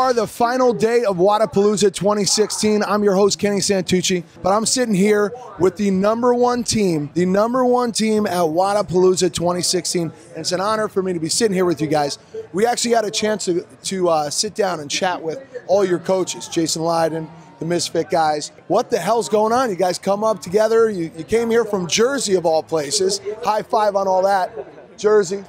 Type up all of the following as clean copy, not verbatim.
are the final day of Wodapalooza 2016. I'm your host, Kenny Santucci, but I'm sitting here with the number one team at Wodapalooza 2016, and it's an honor for me to be sitting here with you guys. We actually had a chance to sit down and chat with all your coaches, Jason Leiden, the Misfit guys. What the hell's going on? You guys come up together. You came here from Jersey, of all places. High five on all that. Jersey.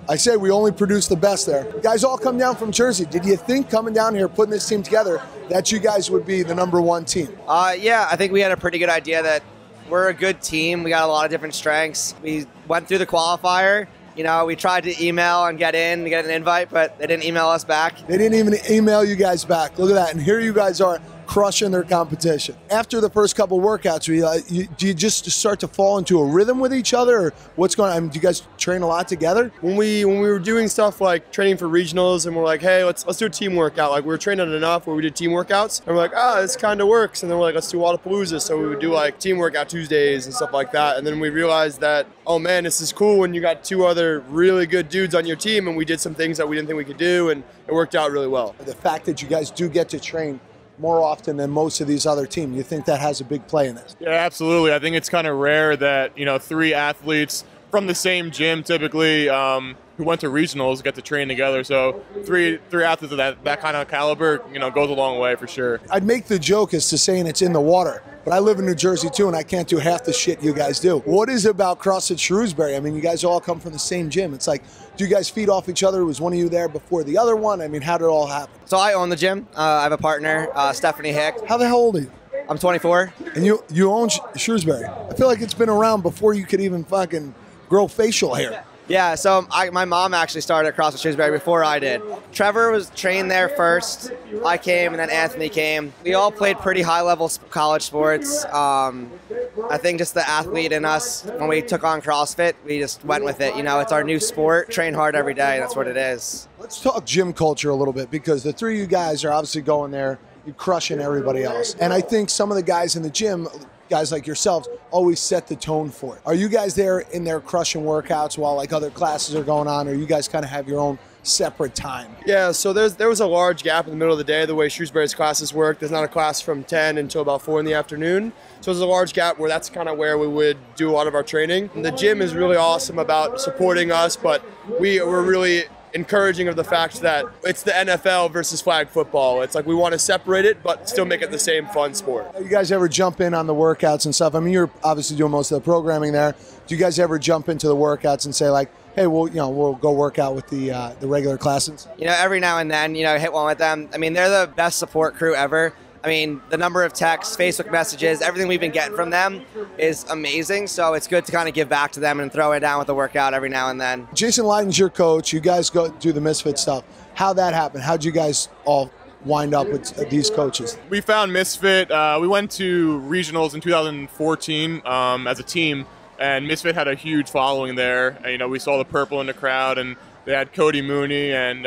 I said we only produce the best there. You guys all come down from Jersey. Did you think coming down here, putting this team together, that you guys would be the number one team? Yeah, I think we had a pretty good idea that we're a good team. We got a lot of different strengths. We went through the qualifier. You know, we tried to email and get an invite, but they didn't email us back. They didn't even email you guys back. Look at that. And here you guys are crushing their competition. After the first couple workouts, do you just start to fall into a rhythm with each other, or what's going on? I mean, do you guys train a lot together? When we were doing stuff like training for regionals, and we're like, hey, let's do a team workout. Like, we were training enough where we did team workouts, and we're like, this kind of works. And then we're like, let's do Wodapalooza. So we would do like team workout Tuesdays and stuff like that. And then we realized that, oh man, this is cool when you got two other really good dudes on your team, and we did some things that we didn't think we could do, and it worked out really well. The fact that you guys do get to train more often than most of these other teams, you think that has a big play in this? Yeah, absolutely. I think it's kind of rare that, you know, three athletes from the same gym typically who went to regionals get to train together. So three athletes of that kind of caliber, you know, goes a long way for sure. I'd make the joke as to saying it's in the water, but I live in New Jersey too, and I can't do half the shit you guys do. What is it about CrossFit Shrewsbury? I mean, you guys all come from the same gym. It's like, do you guys feed off each other? Was one of you there before the other one? I mean, how did it all happen? So I own the gym. I have a partner, Stephanie Hick. How the hell old are you? I'm 24. And you own Shrewsbury. I feel like it's been around before you could even fucking grow facial hair. Yeah, so my mom actually started at CrossFit Shrewsbury before I did. Trevor was trained there first. I came, and then Anthony came. We all played pretty high-level college sports. I think just the athlete in us, when we took on CrossFit, we just went with it. You know, it's our new sport. Train hard every day. That's what it is. Let's talk gym culture a little bit, because the three of you guys are obviously going there. You're crushing everybody else. And I think some of the guys in the gym, guys like yourselves, always set the tone for it. Are you guys there in there crushing workouts while like other classes are going on, or you guys kind of have your own separate time? Yeah, so there was a large gap in the middle of the day, the way Shrewsbury's classes work. There's not a class from 10 until about 4 in the afternoon. So there's a large gap where that's kind of where we would do a lot of our training. And the gym is really awesome about supporting us, but we're really encouraging of the fact that it's the NFL versus flag football. It's like we want to separate it, but still make it the same fun sport. You guys ever jump in on the workouts and stuff? I mean, you're obviously doing most of the programming there. Do you guys ever jump into the workouts and say like, hey, we'll go work out with the regular classes? You know, every now and then, you know, hit one with them. I mean, they're the best support crew ever. I mean, the number of texts, Facebook messages, everything we've been getting from them is amazing. So it's good to kind of give back to them and throw it down with the workout every now and then. Jason Leiden's your coach. You guys go do the Misfit stuff. How'd that happen? How'd you guys all wind up with these coaches? We found Misfit. We went to regionals in 2014 as a team, and Misfit had a huge following there. And, you know, we saw the purple in the crowd, and they had Cody Mooney and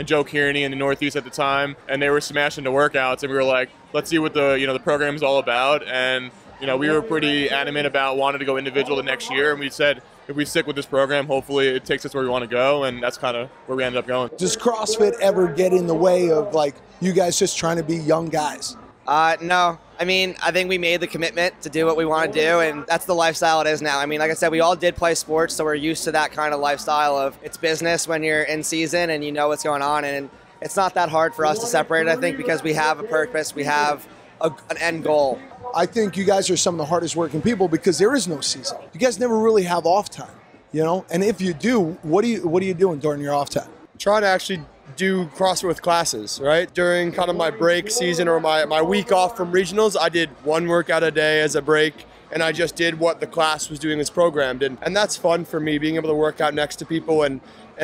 Joe Kearney in the Northeast at the time, and they were smashing the workouts. And we were like, let's see what the program is all about. And you know, we were pretty adamant about wanting to go individual the next year, and we said if we stick with this program, hopefully it takes us where we want to go, and that's kind of where we ended up going. Does CrossFit ever get in the way of like you guys just trying to be young guys? No. I mean, I think we made the commitment to do what we want to do, and that's the lifestyle it is now. I mean, like I said, we all did play sports, so we're used to that kind of lifestyle of it's business when you're in season and you know what's going on, and it's not that hard for us to separate it, I think, because we have a purpose, we have an end goal. I think you guys are some of the hardest working people because there is no season. You guys never really have off time, you know? And if you do, what are you doing during your off time? Trying to actually do CrossFit with classes, right? During kind of my break season or my week off from regionals, I did one workout a day as a break, and I just did what the class was doing as programmed. And that's fun for me, being able to work out next to people and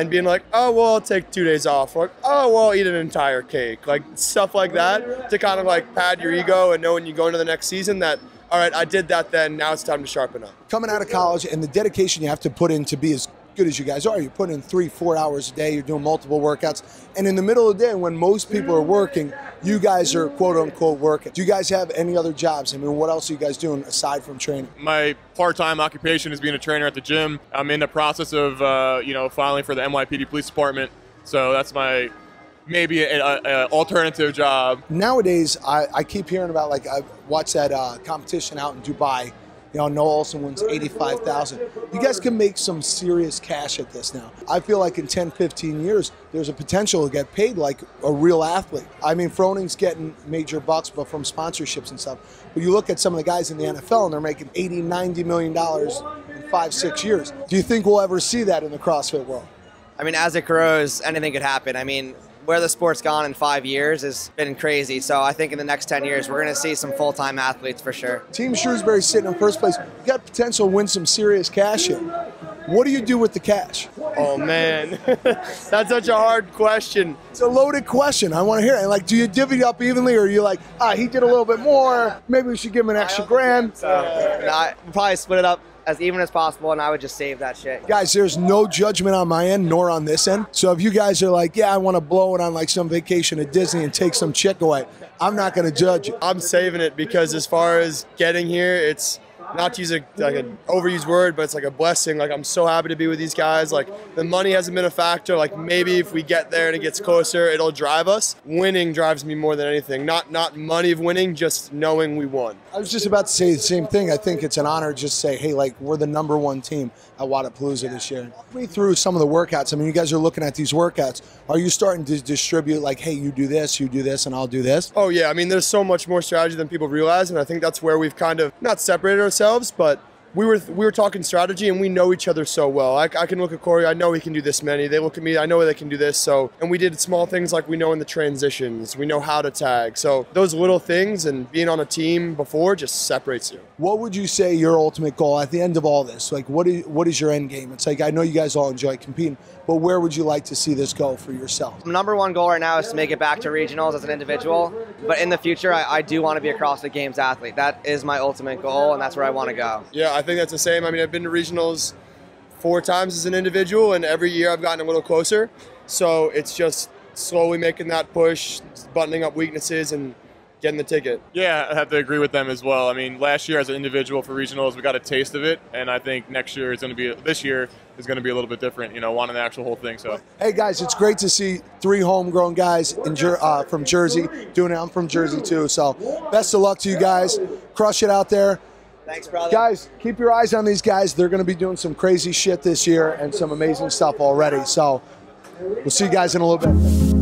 being like, oh, well, I'll take 2 days off. Or like, oh, well, I'll eat an entire cake. Like stuff like that to kind of like pad your ego and know when you go into the next season that, all right, I did that then, now it's time to sharpen up. Coming out of college and the dedication you have to put in to be as good as you guys are, you're putting in 3-4 hours a day, you're doing multiple workouts, and in the middle of the day when most people are working, you guys are quote unquote working. Do you guys have any other jobs? I mean, what else are you guys doing aside from training? My part-time occupation is being a trainer at the gym. I'm in the process of filing for the NYPD Police Department, so that's my maybe an alternative job. Nowadays, I keep hearing about, like, I watched that competition out in Dubai. You know, Noah Olsen wins $85,000. You guys can make some serious cash at this now. I feel like in 10, 15 years, there's a potential to get paid like a real athlete. I mean, Froning's getting major bucks, but from sponsorships and stuff. But you look at some of the guys in the NFL and they're making $80, $90 million in 5, 6 years. Do you think we'll ever see that in the CrossFit world? I mean, as it grows, anything could happen. I mean, where the sport's gone in 5 years has been crazy. So I think in the next 10 years, we're going to see some full-time athletes for sure. Team Shrewsbury sitting in first place. You got potential to win some serious cash here. What do you do with the cash? Oh, man. That's such a hard question. It's a loaded question. I want to hear it. And, like, do you divvy it up evenly, or are you like, he did a little bit more, maybe we should give him an extra grand? So, I would probably split it up as even as possible, and I would just save that shit. Guys, there's no judgment on my end nor on this end. So if you guys are like, yeah, I want to blow it on like some vacation at Disney and take some chick away, I'm not going to judge you. I'm saving it because as far as getting here, it's not to use like an overused word, but it's like a blessing. Like, I'm so happy to be with these guys. Like, the money hasn't been a factor. Like, maybe if we get there and it gets closer, it'll drive us. Winning drives me more than anything. Not money of winning, just knowing we won. I was just about to say the same thing. I think it's an honor to just say, hey, like, we're the #1 team at Wodapalooza this year. Walk me through some of the workouts. I mean, you guys are looking at these workouts. Are you starting to distribute like, hey, you do this, and I'll do this? Oh, yeah. I mean, there's so much more strategy than people realize, and I think that's where we've kind of not separated ourselves, but we were talking strategy, and we know each other so well. I can look at Corey, I know he can do this many. They look at me, I know they can do this. So, and we did small things like we know in the transitions, we know how to tag. So those little things and being on a team before just separates you. What would you say your ultimate goal at the end of all this? Like, what is your end game? It's like, I know you guys all enjoy competing, but where would you like to see this go for yourself? #1 goal right now is to make it back to regionals as an individual. But in the future, I do want to be a CrossFit Games athlete. That is my ultimate goal, and that's where I want to go. Yeah, I think that's the same. I mean, I've been to regionals 4 times as an individual, and every year I've gotten a little closer. So it's just slowly making that push, buttoning up weaknesses, and getting the ticket. Yeah, I have to agree with them as well. I mean, last year as an individual for regionals, we got a taste of it, and I think this year is going to be a little bit different, you know, wanting the actual whole thing. So, hey guys, it's great to see 3 homegrown guys from Jersey doing it. I'm from Jersey too, so best of luck to you guys. Crush it out there. Thanks, brother. Guys, keep your eyes on these guys. They're going to be doing some crazy shit this year and some amazing stuff already. So we'll see you guys in a little bit.